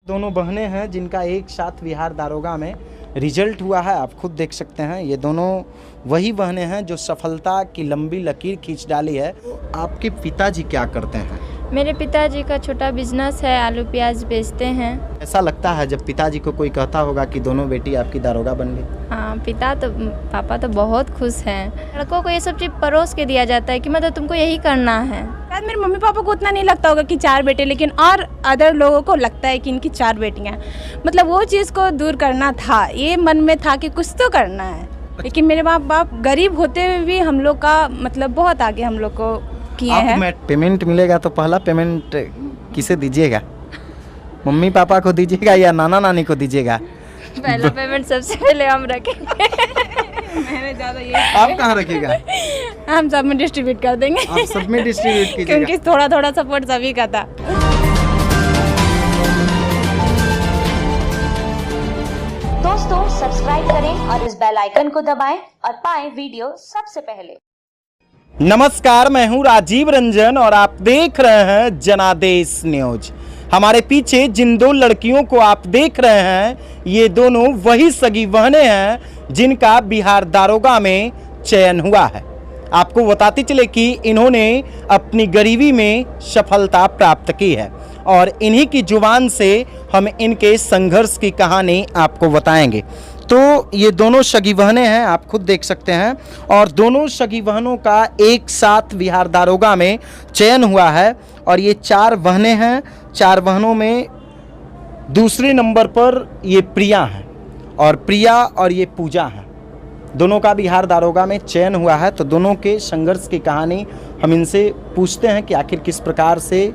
दोनों बहनें हैं जिनका एक साथ बिहार दारोगा में रिजल्ट हुआ है। आप खुद देख सकते हैं, ये दोनों वही बहनें हैं जो सफलता की लंबी लकीर खींच डाली है। आपके पिताजी क्या करते हैं? मेरे पिताजी का छोटा बिजनेस है, आलू प्याज बेचते हैं। ऐसा लगता है जब पिताजी को कोई कहता होगा कि दोनों बेटी आपकी दारोगा बन गई? हाँ, पापा तो बहुत खुश हैं। लड़कों को ये सब चीज़ परोस के दिया जाता है कि मतलब तुमको यही करना है। शायद मेरे मम्मी पापा को उतना नहीं लगता होगा कि 4 बेटे, लेकिन और अदर लोगों को लगता है कि इनकी 4 बेटियां। मतलब वो चीज़ को दूर करना था, ये मन में था कि कुछ तो करना है। लेकिन मेरे माँ बाप गरीब होते हुए भी हम लोग का मतलब बहुत आगे हम लोग को किए हैं। पेमेंट मिलेगा तो पहला पेमेंट किसे दीजिएगा? मम्मी पापा को दीजिएगा या नाना नानी को दीजिएगा? पहला पेमेंट सबसे पहले हम रखेंगे। मैंने ज़्यादा ये आप कहाँ रखिएगा? हम सब में डिस्ट्रीब्यूट कर देंगे। आप सब में डिस्ट्रीब्यूट कीजिएगा क्योंकि थोड़ा थोड़ा सपोर्ट सभी का था। दोस्तों सब्सक्राइब करें और इस बेल आइकन को दबाएं और पाएं वीडियो सबसे पहले। नमस्कार, मैं हूं राजीव रंजन और आप देख रहे हैं जनादेश न्यूज। हमारे पीछे जिन 2 लड़कियों को आप देख रहे हैं, ये दोनों वही सगी बहनें हैं जिनका बिहार दारोगा में चयन हुआ है। आपको बताते चले कि इन्होंने अपनी गरीबी में सफलता प्राप्त की है और इन्हीं की जुबान से हम इनके संघर्ष की कहानी आपको बताएंगे। तो ये दोनों सगी बहनें हैं, आप खुद देख सकते हैं, और दोनों सगी बहनों का एक साथ बिहार दारोगा में चयन हुआ है। और ये 4 बहनें हैं। 4 बहनों में दूसरे नंबर पर ये प्रिया हैं और प्रिया और ये पूजा हैं। दोनों का बिहार दारोगा में चयन हुआ है। तो दोनों के संघर्ष की कहानी हम इनसे पूछते हैं कि आखिर किस प्रकार से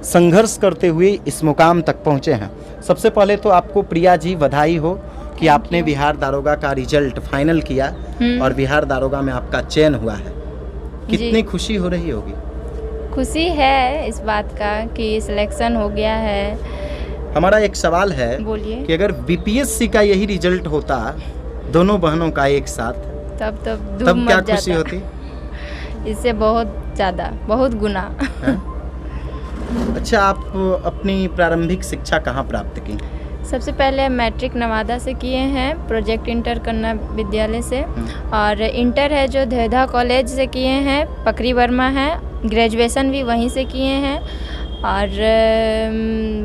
संघर्ष करते हुए इस मुकाम तक पहुँचे हैं। सबसे पहले तो आपको प्रिया जी बधाई हो कि आपने बिहार दारोगा का रिजल्ट फाइनल किया और बिहार दारोगा में आपका चयन हुआ है। कितनी खुशी हो रही होगी? खुशी है इस बात का कि सिलेक्शन हो गया है। हमारा एक सवाल है, बोलिए। कि अगर बीपीएससी का यही रिजल्ट होता दोनों बहनों का एक साथ, तब क्या खुशी होती? इससे बहुत ज़्यादा, बहुत गुना। अच्छा, आप अपनी प्रारंभिक शिक्षा कहाँ प्राप्त की? सबसे पहले मैट्रिक नवादा से किए हैं, प्रोजेक्ट इंटर कन्या विद्यालय से, और इंटर है जो धेधा कॉलेज से किए हैं, पकरी वर्मा है। ग्रेजुएशन भी वहीं से किए हैं और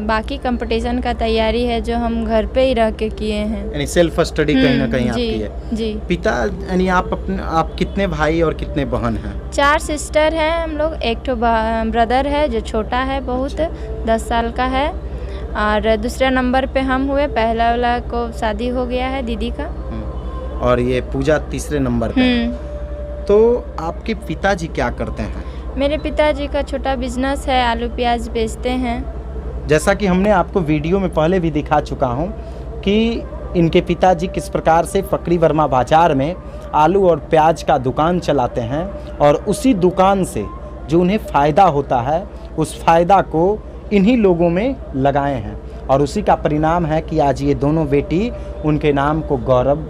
बाकी कंपटीशन का तैयारी है जो हम घर पे ही रह के किए हैं। यानी सेल्फ स्टडी कहीं ना कहीं आपकी है। जी। पिता यानी आप कितने भाई और कितने बहन हैं? 4 सिस्टर हैं हम लोग। एक तो ब्रदर है जो छोटा है, बहुत 10 साल का है, और दूसरे नंबर पे हम हुए। पहला वाला को शादी हो गया है, दीदी का। और ये पूजा तीसरे नंबर पे है। तो आपके पिताजी क्या करते हैं? मेरे पिताजी का छोटा बिजनेस है, आलू प्याज बेचते हैं। जैसा कि हमने आपको वीडियो में पहले भी दिखा चुका हूं कि इनके पिताजी किस प्रकार से पकरी वर्मा बाजार में आलू और प्याज का दुकान चलाते हैं और उसी दुकान से जो उन्हें फ़ायदा होता है उस फ़ायदा को इन्हीं लोगों में लगाए हैं। और उसी का परिणाम है कि आज ये दोनों बेटी उनके नाम को गौरव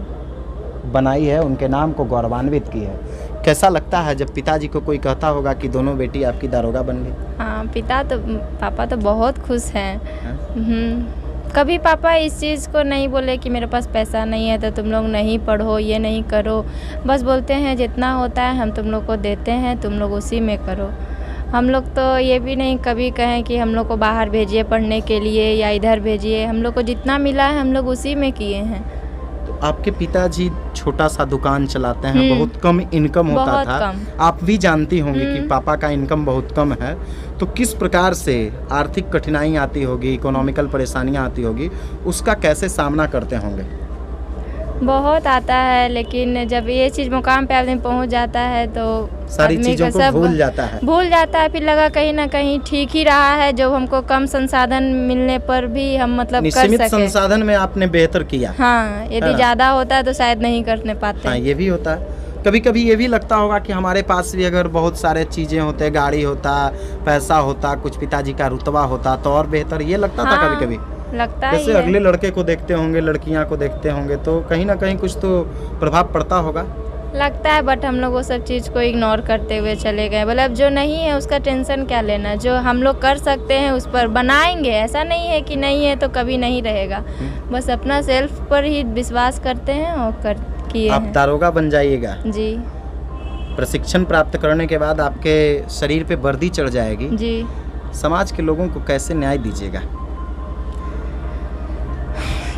बनाई है, उनके नाम को गौरवान्वित की है। कैसा लगता है जब पिताजी को कोई कहता होगा कि दोनों बेटी आपकी दारोगा बन गई? हाँ, पापा तो बहुत खुश हैं। कभी पापा इस चीज़ को नहीं बोले कि मेरे पास पैसा नहीं है तो तुम लोग नहीं पढ़ो, ये नहीं करो। बस बोलते हैं जितना होता है हम तुम लोग को देते हैं, तुम लोग उसी में करो। हम लोग तो ये भी नहीं कभी कहें कि हम लोग को बाहर भेजिए पढ़ने के लिए या इधर भेजिए। हम लोग को जितना मिला है हम लोग उसी में किए हैं। तो आपके पिताजी छोटा सा दुकान चलाते हैं, बहुत कम इनकम होता था। आप भी जानती होंगी कि पापा का इनकम बहुत कम है। तो किस प्रकार से आर्थिक कठिनाई आती होगी, इकोनॉमिकल परेशानियां आती होगी, उसका कैसे सामना करते होंगे? बहुत आता है, लेकिन जब ये चीज़ मुकाम पे आदमी पहुंच जाता है तो सारी चीज़ों को भूल जाता है। फिर लगा कहीं ना कहीं ठीक ही रहा है। जो हमको कम संसाधन मिलने पर भी हम मतलब कर सीमित सके। संसाधन में आपने बेहतर किया। हाँ, यदि ज़्यादा होता है तो शायद नहीं करने पाते। हाँ, ये भी होता है। कभी कभी ये भी लगता होगा कि हमारे पास भी अगर बहुत सारे चीज़ें होते, गाड़ी होता, पैसा होता, कुछ पिताजी का रुतबा होता तो और बेहतर, ये लगता था कभी कभी? लगता है। जैसे अगले लड़के को देखते होंगे, लड़कियां को देखते होंगे, तो कहीं ना कहीं कुछ तो प्रभाव पड़ता होगा। लगता है, बट हम लोग वो सब चीज़ को इग्नोर करते हुए चले गए। मतलब जो नहीं है उसका टेंशन क्या लेना, जो हम लोग कर सकते हैं उस पर बनाएंगे। ऐसा नहीं है कि नहीं है तो कभी नहीं रहेगा, बस अपना सेल्फ पर ही विश्वास करते हैं और किए आप हैं। दारोगा बन जाइएगा। जी प्रशिक्षण प्राप्त करने के बाद आपके शरीर पे वर्दी चढ़ जाएगी। जी। समाज के लोगों को कैसे न्याय दीजिएगा?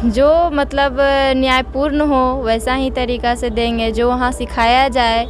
जो मतलब न्यायपूर्ण हो वैसा ही तरीक़ा से देंगे। जो वहाँ सिखाया जाए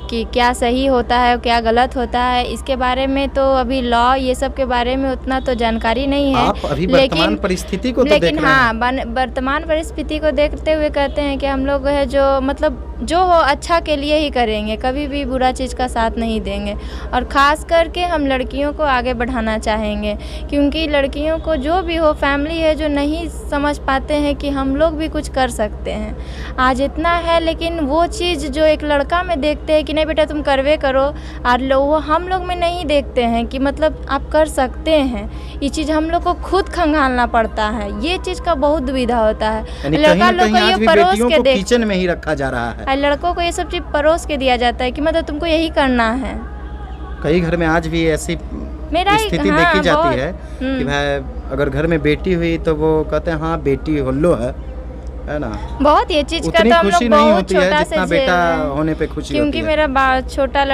कि क्या सही होता है क्या गलत होता है, इसके बारे में तो अभी लॉ ये सब के बारे में उतना तो जानकारी नहीं है। आप अभी वर्तमान परिस्थिति को तो देख लेकिन रहे हैं। हाँ, वर्तमान परिस्थिति को देखते हुए कहते हैं कि हम लोग है जो मतलब जो हो अच्छा के लिए ही करेंगे, कभी भी बुरा चीज़ का साथ नहीं देंगे। और ख़ास करके हम लड़कियों को आगे बढ़ाना चाहेंगे, क्योंकि लड़कियों को जो भी हो, फैमिली है जो नहीं समझ पाते हैं कि हम लोग भी कुछ कर सकते हैं। आज इतना है, लेकिन वो चीज़ जो एक लड़का में देखते हैं कि नहीं बेटा तुम करवे करो, और वो हम लोग में नहीं देखते हैं कि मतलब आप कर सकते हैं। ये चीज़ हम लोग को खुद खंगालना पड़ता है, ये चीज़ का बहुत दुविधा होता है। यानी लड़का कहीं लोग को आज ये भी परोस बेटियों के को देख, किचन में ही रखा जा रहा है। और लड़कों को ये सब चीज़ परोस के दिया जाता है कि मतलब तुमको यही करना है। कई घर में आज भी ऐसी मेरा स्थिति हाँ, देखी जाती बहुत। है कि भाई अगर घर में बेटी हुई तो वो कहते हैं हाँ बेटी होल्लो है ना। बहुत ये चीज़ का उतनी तो हम खुशी लोग नहीं बहुत होती है छोटा जितना से बेटा झेल रहे हैं। होने पे खुशी क्योंकि होती है। मेरा छोटा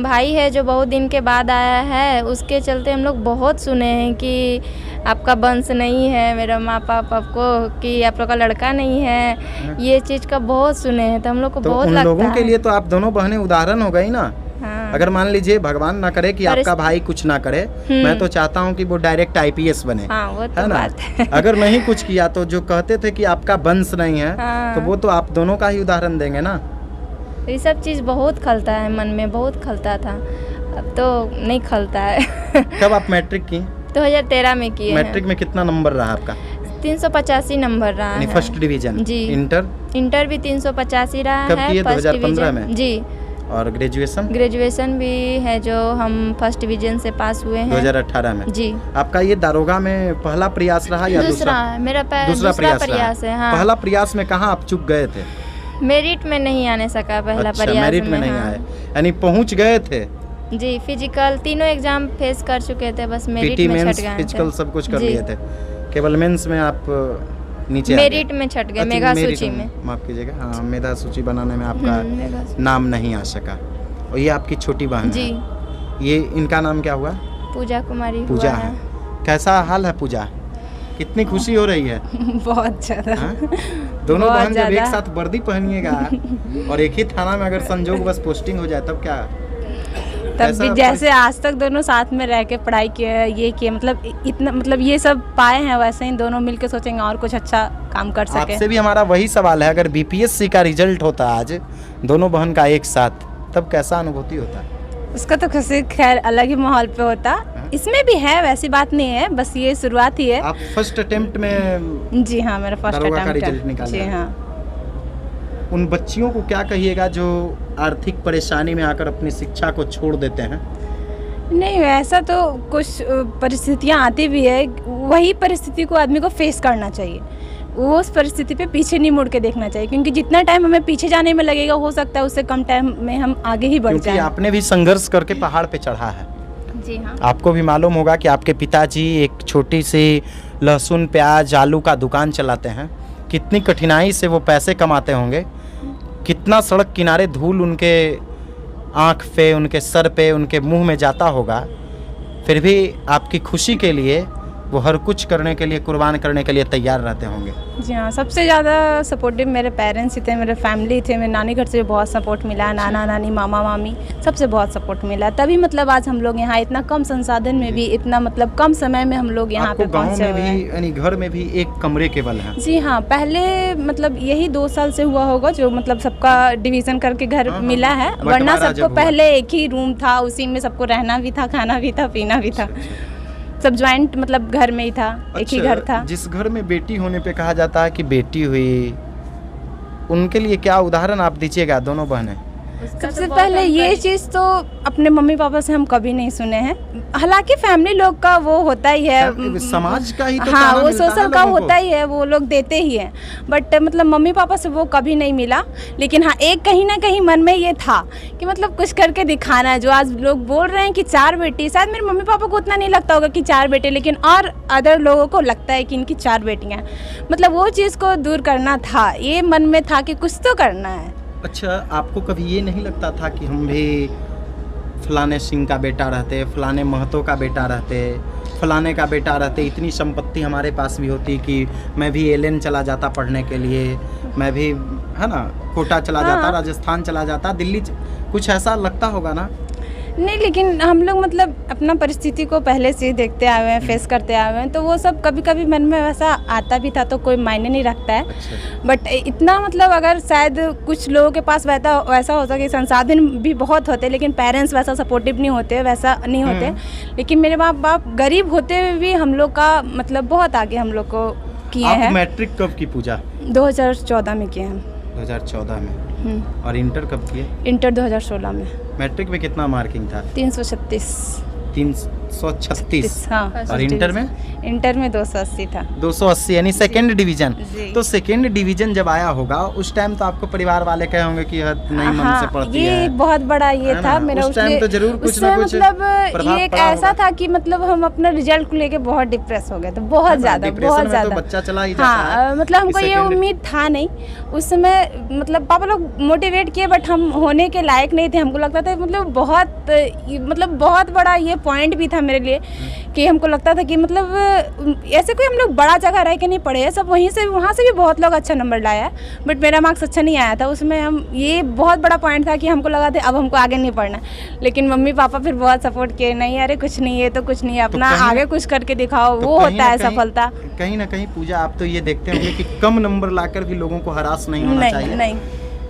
भाई है जो बहुत दिन के बाद आया है, उसके चलते हम लोग बहुत सुने हैं कि आपका वंश नहीं है, मेरा माँ पापा को कि आप लोग का लड़का नहीं है। ये चीज़ का बहुत सुने हैं, तो हम लोग को तो बहुत उन लगता लोगों के है। लिए तो आप दोनों बहनें उदाहरण हो गई ना। हाँ। अगर मान लीजिए भगवान ना करे कि आपका भाई कुछ ना करे, मैं तो चाहता हूँ कि वो डायरेक्ट IPS बने, हाँ वो तो है ना। बात है। अगर नहीं कुछ किया तो जो कहते थे कि आपका वंश नहीं है, हाँ। तो वो तो आप दोनों का ही उदाहरण देंगे ना। ये सब चीज़ बहुत खलता है मन में, बहुत खलता था, अब तो नहीं खलता है। कब आप मैट्रिक की? 2013 में किए हैं। मैट्रिक में कितना नंबर रहा आपका? 385 नंबर रहा यानी है। First division. जी। इंटर भी 385 रहा कब है। किए? First 2015 division. में? जी। और ग्रेजुएशन? ग्रेजुएशन भी है जो हम फर्स्ट डिवीजन से पास हुए हैं 2018 में। जी। आपका ये दारोगा में पहला प्रयास रहा या दूसरा मेरा दूसरा प्रयास है। हाँ। पहला प्रयास में कहाँ आप चूक गए थे? मेरिट में नहीं आने सका पहला अच्छा, प्रयास मेरिट में नहीं आए, यानी पहुँच गए थे। जी। फिजिकल तीनों एग्जाम फेस कर चुके थे, बस मेरिट PT में मेंस छट गए फिजिकल थे। सब कुछ कर जी। लिए थे, केवल मेंस में आप नीचे मेरिट में छट गए, अच्छा, मेगा मेरिट सूची में। माफ कीजिएगा, हाँ मेधा सूची बनाने में आपका मेगा सूची। नाम नहीं आ सका। और ये आपकी छोटी बहन जी। है, ये इनका नाम क्या हुआ? पूजा कुमारी पूजा हुआ है। कैसा हाल है पूजा? कितनी खुशी हो रही है? बहुत ज़्यादा। हाँ? दोनों बहुत बहन जब एक ज़्यादा। साथ वर्दी पहनिएगा और एक ही थाना में अगर संजोग बस पोस्टिंग हो जाए तब क्या? तब ऐसा भी जैसे आज तक दोनों साथ में रह के पढ़ाई किए, ये किए, मतलब इतना मतलब ये सब पाए हैं, वैसे ही दोनों मिलके सोचेंगे और कुछ अच्छा काम कर सके। आपसे भी हमारा वही सवाल है, अगर BPSC का रिजल्ट होता आज दोनों बहन का एक साथ, तब कैसा अनुभूति होता? उसका तो खुशी खैर अलग ही माहौल पे होता। इसमें भी है, वैसी बात नहीं है, बस ये शुरुआत ही है। आप फर्स्ट अटेम्प्ट में जी हाँ, मेरा फर्स्ट दारोगा का अटेम्प्ट रिजल्ट निकाला जी है। हाँ। उन बच्चियों को क्या कहिएगा जो आर्थिक परेशानी में आकर अपनी शिक्षा को छोड़ देते हैं? नहीं, वैसा तो कुछ परिस्थितियाँ आती भी है, वही परिस्थिति को आदमी को फेस करना चाहिए। वो उस परिस्थिति पे पीछे नहीं मुड़ के देखना चाहिए, क्योंकि जितना टाइम हमें पीछे जाने में लगेगा, हो सकता है उससे कम टाइम में हम आगे ही बढ़ क्योंकि जाएं। आपने भी संघर्ष करके पहाड़ पे चढ़ा है। जी हाँ। आपको भी मालूम होगा कि आपके पिताजी एक छोटी सी लहसुन प्याज आलू का दुकान चलाते हैं, कितनी कठिनाई से वो पैसे कमाते होंगे, कितना सड़क किनारे धूल उनके आँख पे, उनके सर पे, उनके मुंह में जाता होगा, फिर भी आपकी खुशी के लिए वो हर कुछ करने के लिए, कुर्बान करने के लिए तैयार रहते होंगे। जी हाँ, सबसे ज़्यादा सपोर्टिव मेरे पेरेंट्स ही थे, मेरे फैमिली थे। मेरे नानी घर से बहुत सपोर्ट मिला, नाना नानी मामा मामी सबसे बहुत सपोर्ट मिला, तभी मतलब आज हम लोग यहाँ इतना कम संसाधन में भी, इतना मतलब कम समय में हम लोग यहाँ पे आपको गांव पहुँचे में हुए भी हैं। यानी घर में भी एक कमरे केवल है? जी हाँ, पहले मतलब यही 2 साल से हुआ होगा जो मतलब सबका डिवीज़न करके घर हाँ, मिला है, बंटवारा वरना जब सबको हुआ। पहले एक ही रूम था, उसी में सबको रहना भी था, खाना भी था, पीना भी था। सब ज्वाइंट मतलब घर में ही था, एक ही घर था। जिस घर में बेटी होने पे कहा जाता है कि बेटी हुई, उनके लिए क्या उदाहरण आप दीजिएगा दोनों बहनें? उसका सबसे तो बहुत पहले ये encourage- चीज़ तो अपने मम्मी पापा से हम कभी नहीं सुने हैं। हालांकि फैमिली लोग का वो होता ही है, समाज का ही तो हाँ, ताना वो मिलता है सोशल का लोगों को। होता ही है, वो लोग देते ही हैं। बट मतलब मम्मी पापा से वो कभी नहीं मिला। लेकिन हाँ, एक कहीं ना कहीं मन में ये था कि मतलब कुछ करके दिखाना है। जो आज लोग बोल रहे हैं कि 4 बेटी, शायद मेरे मम्मी पापा को उतना नहीं लगता होगा कि 4 बेटे, लेकिन और अदर लोगों को लगता है कि इनकी 4 बेटियाँ। मतलब वो चीज़ को दूर करना था, ये मन में था कि कुछ तो करना है। अच्छा, आपको कभी ये नहीं लगता था कि हम भी फलाने सिंह का बेटा रहते, फलाने महतो का बेटा रहते, फलाने का बेटा रहते, इतनी संपत्ति हमारे पास भी होती कि मैं भी एलेन चला जाता पढ़ने के लिए, मैं भी है ना कोटा चला जाता, हाँ। राजस्थान चला जाता, दिल्ली कुछ ऐसा लगता होगा ना? नहीं, लेकिन हम लोग मतलब अपना परिस्थिति को पहले से ही देखते आए हुए हैं, फेस करते आए हुए हैं, तो वो सब कभी कभी मन में वैसा आता भी था, तो कोई मायने नहीं रखता है। अच्छा। बट इतना मतलब अगर शायद कुछ लोगों के पास वैसा होता कि संसाधन भी बहुत होते, लेकिन पेरेंट्स वैसा सपोर्टिव नहीं होते, वैसा नहीं होते। लेकिन मेरे माँ बाप गरीब होते हुए भी हम लोग का मतलब बहुत आगे हम लोग को किए आप हैं। मैट्रिक कब की पूजा? 2014 में किए हैं। 2014 में। और इंटर कब किए? इंटर 2016 में। मैट्रिक में कितना मार्किंग था? 336। 336। हाँ। और इंटर में? इंटर में 280 था। 280 यानी सेकंड डिवीजन। जी। तो सेकंड डिवीजन जब आया होगा उस टाइम तो आपको परिवार वाले कहे होंगे कि यह नहीं मन से पढ़ती ये है। बहुत बड़ा ये है था ना? मेरा। उस टाइम तो जरूर कुछ उसमें ना कुछ मतलब प्रभाव ये एक पड़ा ऐसा होगा। था कि मतलब हम अपना रिजल्ट को लेके बहुत डिप्रेस हो गए थे, है बहुत ना? ज़्यादा, डिप्रेशन बहुत में तो ज़्यादा। बच्चा चला ही जाता हाँ, है मतलब हमको कि ये second- उम्मीद था नहीं उस समय। मतलब पापा लोग मोटिवेट किए, बट हम होने के लायक नहीं थे। हमको लगता था मतलब बहुत बड़ा ये पॉइंट भी था मेरे लिए कि हमको लगता था कि मतलब ऐसे कोई हम लोग बड़ा जगह रह के नहीं पढ़े हैं, सब वहाँ से भी बहुत लोग अच्छा नंबर लाया है, बट मेरा मार्क्स अच्छा नहीं आया था उसमें। हम ये बहुत बड़ा पॉइंट था कि हमको लगा था अब हमको आगे नहीं पढ़ना। लेकिन मम्मी पापा फिर बहुत सपोर्ट किए, नहीं अरे कुछ नहीं है तो कुछ नहीं है, अपना कहीं- आगे कुछ करके दिखाओ, तो वो कहीं होता ना है कहीं- सफलता। कहीं ना कहीं पूजा आप तो ये देखते होंगे कि कम नंबर लाकर भी लोगों को हरास नहीं होना चाहिए।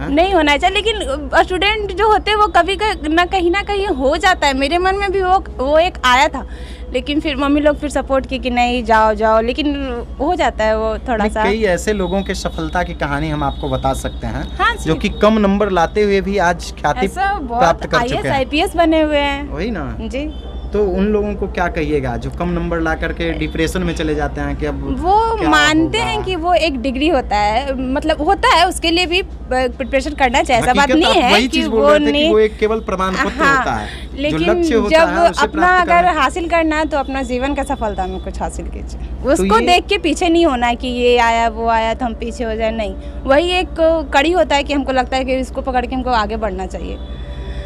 नहीं होना चाहिए। लेकिन स्टूडेंट जो होते हैं वो कभी कहीं ना कहीं हो जाता है। मेरे मन में भी वो एक आया था, लेकिन फिर मम्मी लोग फिर सपोर्ट की कि नहीं जाओ, लेकिन हो जाता है वो थोड़ा सा। कई ऐसे लोगों के सफलता की कहानी हम आपको बता सकते हैं, हाँ जी। जो कि कम नंबर लाते हुए भी आज ख्याति ऐसा प्राप्त बहुत कर चुके हैं। IAS बने हुए हैं। वही ना। जी, तो उन लोगों को क्या कहिएगा जो कम नंबर ला करके डिप्रेशन में चले जाते हैं कि अब वो क्या मानते होगा? हैं कि वो एक डिग्री होता है, मतलब होता है, उसके लिए भी प्रिपरेशन करना चाहिए, ऐसा बात हकीकत नहीं आप है वही कि चीज बोल वो रहे थे कि नहीं। वो एक केवल प्रमाण पत्र हाँ, होता है, जो लेकिन लक्ष्य होता जब है उसे अपना प्राप्त अगर करना। हासिल करना है तो अपना जीवन का सफलता में कुछ हासिल कीजिए। उसको ये- देख के पीछे नहीं होना है कि ये आया वो आया तो हम पीछे हो जाए, नहीं। वही एक कड़ी होता है कि हमको लगता है कि इसको पकड़ के हमको आगे बढ़ना चाहिए।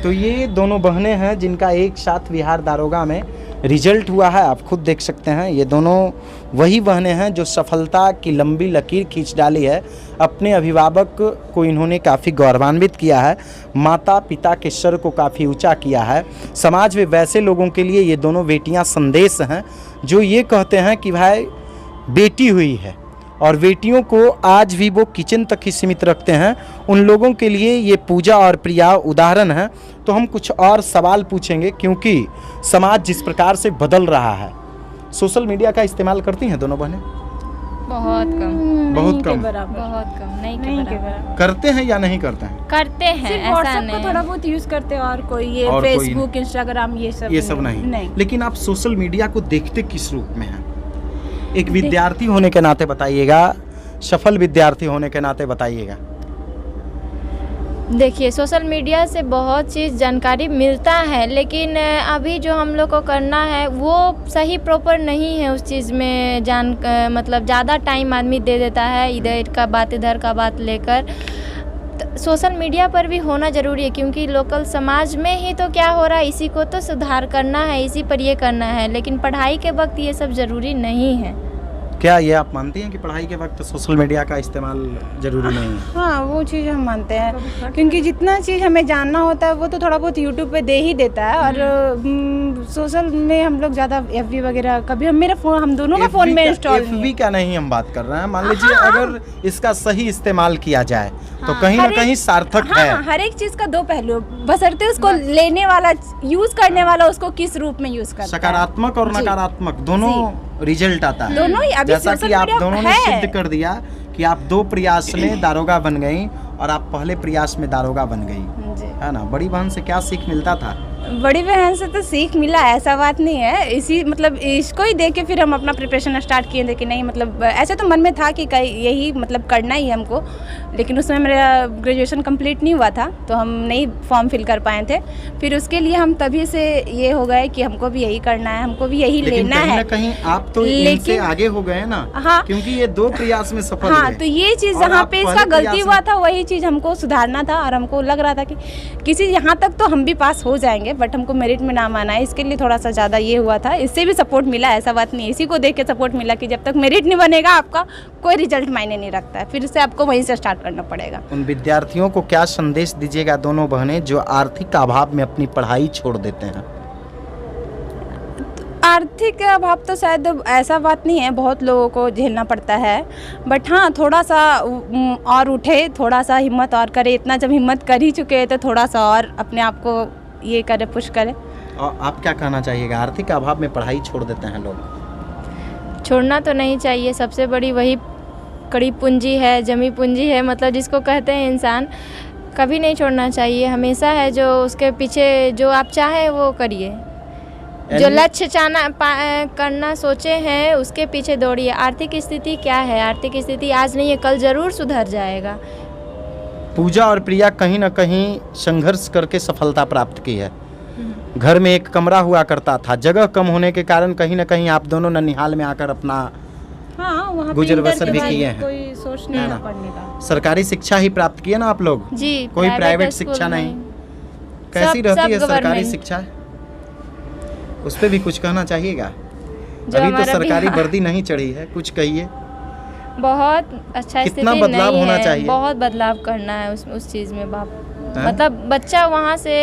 तो ये दोनों बहनें हैं जिनका एक साथ बिहार दारोगा में रिजल्ट हुआ है, आप खुद देख सकते हैं। ये दोनों वही बहनें हैं जो सफलता की लंबी लकीर खींच डाली है। अपने अभिभावक को इन्होंने काफ़ी गौरवान्वित किया है, माता पिता के सर को काफ़ी ऊंचा किया है। समाज में वैसे लोगों के लिए ये दोनों बेटियां संदेश हैं जो ये कहते हैं कि भाई बेटी हुई है और बेटियों को आज भी वो किचन तक ही सीमित रखते हैं। उन लोगों के लिए ये पूजा और प्रिया उदाहरण है। तो हम कुछ और सवाल पूछेंगे क्योंकि समाज जिस प्रकार से बदल रहा है। सोशल मीडिया का इस्तेमाल करती हैं दोनों बहनें? बहुत कम, बहुत नहीं के कम। बराबर। बहुत कम, नहीं नहीं के के बराबर। बराबर। करते हैं या नहीं करते हैं? करते हैं, सिर्फ ऐसा व्हाट्सएप नहीं को थोड़ा बहुत यूज करते हैं और कोई ये और कोई फेसबुक इंस्टाग्राम ये सब नहीं। लेकिन आप सोशल मीडिया को देखते किस रूप में हैं? एक विद्यार्थी होने के नाते बताइएगा, सफल विद्यार्थी होने के नाते बताइएगा। देखिए, सोशल मीडिया से बहुत चीज़ जानकारी मिलता है, लेकिन अभी जो हम लोग को करना है वो सही प्रॉपर नहीं है। उस चीज़ में मतलब ज़्यादा टाइम आदमी दे देता है, इधर का बात इधर का बात लेकर। सोशल मीडिया पर भी होना ज़रूरी है, क्योंकि लोकल समाज में ही तो क्या हो रहा है, इसी को तो सुधार करना है, इसी पर ये करना है। लेकिन पढ़ाई के वक्त ये सब ज़रूरी नहीं है। क्या ये आप मानती हैं कि पढ़ाई के वक्त सोशल मीडिया का इस्तेमाल जरूरी नहीं है? हाँ, वो चीज़ हम मानते हैं, क्योंकि जितना चीज़ हमें जानना होता है वो तो थोड़ा बहुत यूट्यूब पे दे ही देता है। और सोशल में हम लोग ज़्यादा FB वगैरह कभी हम दोनों का फ़ोन में इंस्टॉल नहीं FB है। का नहीं हम बात कर रहे हैं। मान लीजिए हाँ। अगर इसका सही इस्तेमाल किया जाए तो हाँ, कहीं ना हर एक- कहीं सार्थक हाँ, है। हर एक चीज़ का दो पहलू, बशर्ते उसको लेने वाला, यूज़ करने वाला उसको किस रूप में यूज़ करता है। सकारात्मक और जी। नकारात्मक दोनों रिजल्ट आता है। दोनों ही। अभी जैसा सोशल कि आप मीडिया दोनों ने है। सिद्ध कर दिया कि आप 2 प्रयास में दारोगा बन गई और आप पहले प्रयास में दारोगा बन गई, जी। है ना। बड़ी बहन से क्या सीख मिलता था? बड़ी बहन से तो सीख मिला, ऐसा बात नहीं है। इसी मतलब इसको ही देख के फिर हम अपना प्रिपरेशन स्टार्ट किए थे कि नहीं, मतलब ऐसे तो मन में था कि यही मतलब करना ही है हमको, लेकिन उसमें मेरा ग्रेजुएशन कंप्लीट नहीं हुआ था तो हम नहीं फॉर्म फिल कर पाए थे। फिर उसके लिए हम तभी से ये हो गए कि हमको भी यही करना है, हमको भी यही लेना है। कहीं ना कहीं आप तो इनसे आगे हो गए ना। हाँ, क्योंकि ये 2 प्रयास में सफल हाँ, हुए। तो ये चीज़ जहाँ पे इसका गलती हुआ था वही चीज़ हमको सुधारना था, और हमको लग रहा था कि किसी यहाँ तक तो हम भी पास हो जाएंगे, बट हमको मेरिट में नाम आना है, इसके लिए थोड़ा सा ज़्यादा ये हुआ था। इससे भी सपोर्ट मिला, ऐसा बात नहीं, इसी को देख के सपोर्ट मिला कि जब तक मेरिट नहीं बनेगा आपका कोई रिजल्ट मायने नहीं रखता है, फिर से आपको वहीं से स्टार्ट करना पड़ेगा। उन विद्यार्थियों को क्या संदेश दीजिएगा दोनों बहनें जो आर्थिक अभाव में अपनी पढ़ाई छोड़ देते हैं? आर्थिक अभाव तो शायद ऐसा बात नहीं है, बहुत लोगों को झेलना पड़ता है, बट हाँ थोड़ा सा और उठे, थोड़ा सा हिम्मत और करे। इतना जब हिम्मत कर ही चुके हैं तो थोड़ा सा और अपने आप को ये करे, पुश करे। और आप क्या कहना चाहिएगा? आर्थिक अभाव में पढ़ाई छोड़ देते हैं लोग। छोड़ना तो नहीं चाहिए, सबसे बड़ी वही कड़ी पूंजी है, जमी पूंजी है, मतलब जिसको कहते हैं इंसान, कभी नहीं छोड़ना चाहिए। हमेशा है जो उसके पीछे जो आप चाहें वो करिए, जो लक्ष्य करना सोचे हैं उसके पीछे दौड़िए। आर्थिक स्थिति क्या है, आर्थिक स्थिति आज नहीं है कल ज़रूर सुधर जाएगा। पूजा और प्रिया कहीं ना कहीं संघर्ष करके सफलता प्राप्त की है। घर में एक कमरा हुआ करता था, जगह कम होने के कारण कहीं ना कहीं आप दोनों ननिहाल में आकर अपना हाँ, गुजर बसर भी किए हैं। कोई सोच नहीं था पढ़ने का। सरकारी शिक्षा ही प्राप्त किए ना आप लोग? जी, कोई प्राइवेट शिक्षा नहीं। कैसी रहती है सरकारी शिक्षा? उस पर भी कुछ कहना चाहिएगा? अभी तो सरकारी वर्दी नहीं चढ़ी है, कुछ कहिए। बहुत अच्छा, कितना बदलाव होना चाहिए? बहुत बदलाव करना है उस चीज़ में बाप। मतलब बच्चा वहाँ से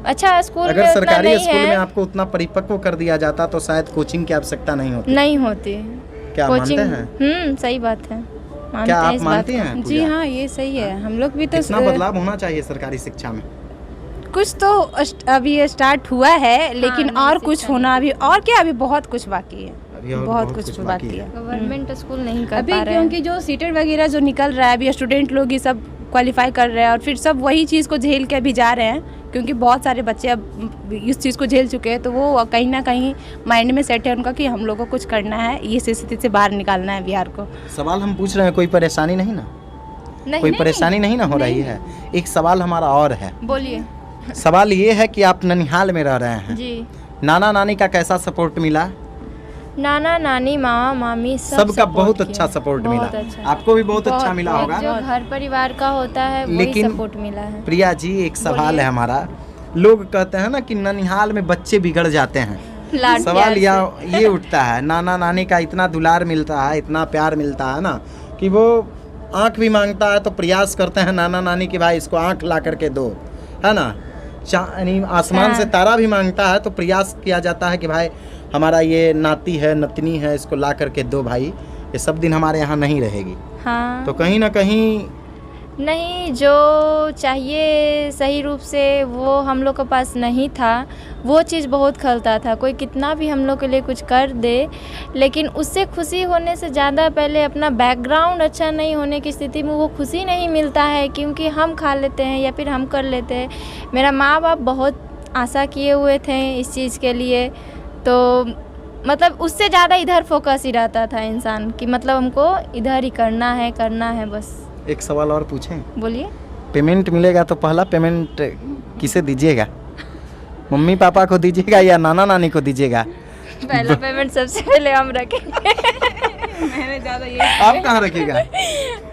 अच्छा स्कूल अगर सरकारी स्कूल में आपको उतना परिपक्व कर दिया जाता तो शायद कोचिंग की आवश्यकता नहीं होती। क्या मानते हैं? सही बात है। क्या आप मानते हैं? जी हाँ, ये सही है। हम लोग भी तो कितना बदलाव होना चाहिए सरकारी शिक्षा में? कुछ तो अभी स्टार्ट हुआ है, लेकिन और कुछ होना अभी, और क्या अभी बहुत कुछ बाकी है, बहुत कुछ बाकी है। गवर्नमेंट स्कूल नहीं कर अभी पा रहे हैं। क्योंकि जो सीटेट वगैरह जो निकल रहा है अभी, स्टूडेंट लोग ही सब क्वालिफाई कर रहे हैं और फिर सब वही चीज़ को झेल के अभी जा रहे हैं, क्योंकि बहुत सारे बच्चे अब इस चीज़ को झेल चुके हैं, तो वो कहीं ना कहीं माइंड में सेट है उनका कि हम लोग को कुछ करना है, ये स्थिति से बाहर निकालना है बिहार को। सवाल हम पूछ रहे हैं, कोई परेशानी नहीं ना? कोई परेशानी नहीं ना हो रही है? एक सवाल हमारा और है। बोलिए। सवाल ये है कि आप ननिहाल में रह रहे हैं जी, नाना नानी का कैसा सपोर्ट मिला? नाना नानी मामा मामी सबका बहुत अच्छा सपोर्ट मिला। अच्छा। आपको भी बहुत अच्छा मिला होगा। जो घर परिवार का होता है वही सपोर्ट मिला है। प्रिया जी, एक सवाल है हमारा। लोग कहते हैं ना कि ननिहाल में बच्चे बिगड़ जाते हैं। सवाल ये उठता है, नाना नानी का इतना दुलार मिलता है, इतना प्यार मिलता है ना, कि वो आँख भी मांगता है तो प्रयास करते हैं नाना नानी कि भाई इसको आँख ला करके दो, है ना। आसमान से तारा भी मांगता है तो प्रयास किया जाता है कि भाई हमारा ये नाती है, नतनी है, इसको ला करके दो भाई, ये सब दिन हमारे यहाँ नहीं रहेगी। हाँ, तो कहीं ना कहीं नहीं, जो चाहिए सही रूप से वो हम लोग के पास नहीं था। वो चीज़ बहुत खलता था, कोई कितना भी हम लोग के लिए कुछ कर दे, लेकिन उससे खुशी होने से ज़्यादा पहले अपना बैकग्राउंड अच्छा नहीं होने की स्थिति में वो खुशी नहीं मिलता है, क्योंकि हम खा लेते हैं या फिर हम कर लेते हैं। मेरा माँ बाप बहुत आशा किए हुए थे इस चीज़ के लिए, तो मतलब उससे ज़्यादा इधर फोकस ही रहता था इंसान कि मतलब हमको इधर ही करना है बस। एक सवाल और पूछें? बोलिए। पेमेंट मिलेगा तो पहला पेमेंट किसे दीजिएगा? मम्मी पापा को दीजिएगा या नाना नानी को दीजिएगा? पहला पेमेंट सबसे पहले हम रखेंगे। मैंने ज़्यादा ये आप कहाँ रखिएगा?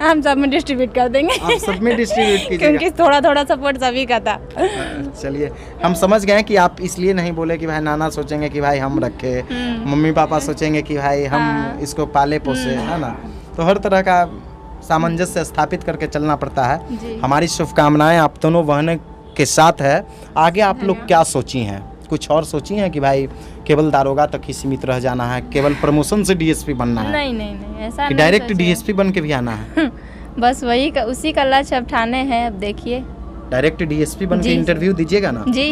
हम सब में डिस्ट्रीब्यूट कर देंगे। आप सब में डिस्ट्रीब्यूट कीजिएगा, क्योंकि थोड़ा थोड़ा सपोर्ट सभी का था। चलिए, हम समझ गए कि आप इसलिए नहीं बोले कि भाई नाना सोचेंगे कि भाई हम रखे, मम्मी पापा सोचेंगे कि भाई हम इसको पाले पोसे, है ना। तो हर तरह का सामंजस्य स्थापित करके चलना पड़ता है। हमारी शुभकामनाएं आप दोनों बहनों के साथ है। आगे आप लोग क्या सोची हैं? कुछ और सोची हैं कि भाई केवल दारोगा तक ही सीमित रह जाना है, केवल प्रमोशन से डीएसपी बनना है? नहीं, ऐसा कि डायरेक्ट डीएसपी बन के भी आना है? बस वही उसी का लक्ष्य अब ठाने हैं। अब देखिए, डायरेक्ट डीएसपी बन के इंटरव्यू दीजिएगा ना? जी।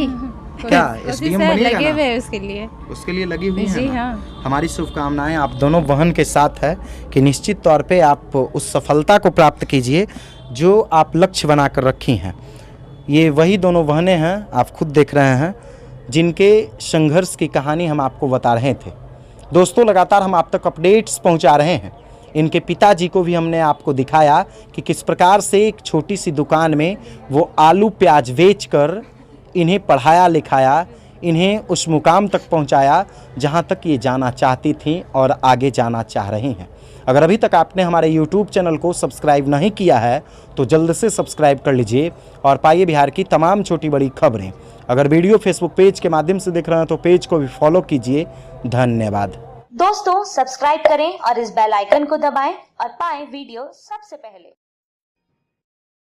क्या एसडीएम बनिएगा लगे ना? हुए उसके लिए लगी हुई जी है ना? हाँ। हमारी शुभकामनाएं आप दोनों बहन के साथ है कि निश्चित तौर पे आप उस सफलता को प्राप्त कीजिए जो आप लक्ष्य बनाकर रखी हैं। ये वही दोनों बहनें हैं, आप खुद देख रहे हैं, जिनके संघर्ष की कहानी हम आपको बता रहे थे। दोस्तों, लगातार हम आप तक अपडेट्स पहुंचा रहे हैं। इनके पिताजी को भी हमने आपको दिखाया कि किस प्रकार से एक छोटी सी दुकान में वो आलू प्याज बेचकर इन्हें पढ़ाया लिखाया, इन्हें उस मुकाम तक पहुंचाया जहां तक ये जाना चाहती थी और आगे जाना चाह रही हैं। अगर अभी तक आपने हमारे YouTube चैनल को सब्सक्राइब नहीं किया है तो जल्द से सब्सक्राइब कर लीजिए और पाइए बिहार की तमाम छोटी बड़ी खबरें। अगर वीडियो फेसबुक पेज के माध्यम से देख रहे हैं तो पेज को भी फॉलो कीजिए। धन्यवाद। दोस्तों, सब्सक्राइब करें और इस बेल आइकन को दबाएं और पाएं वीडियो सबसे पहले।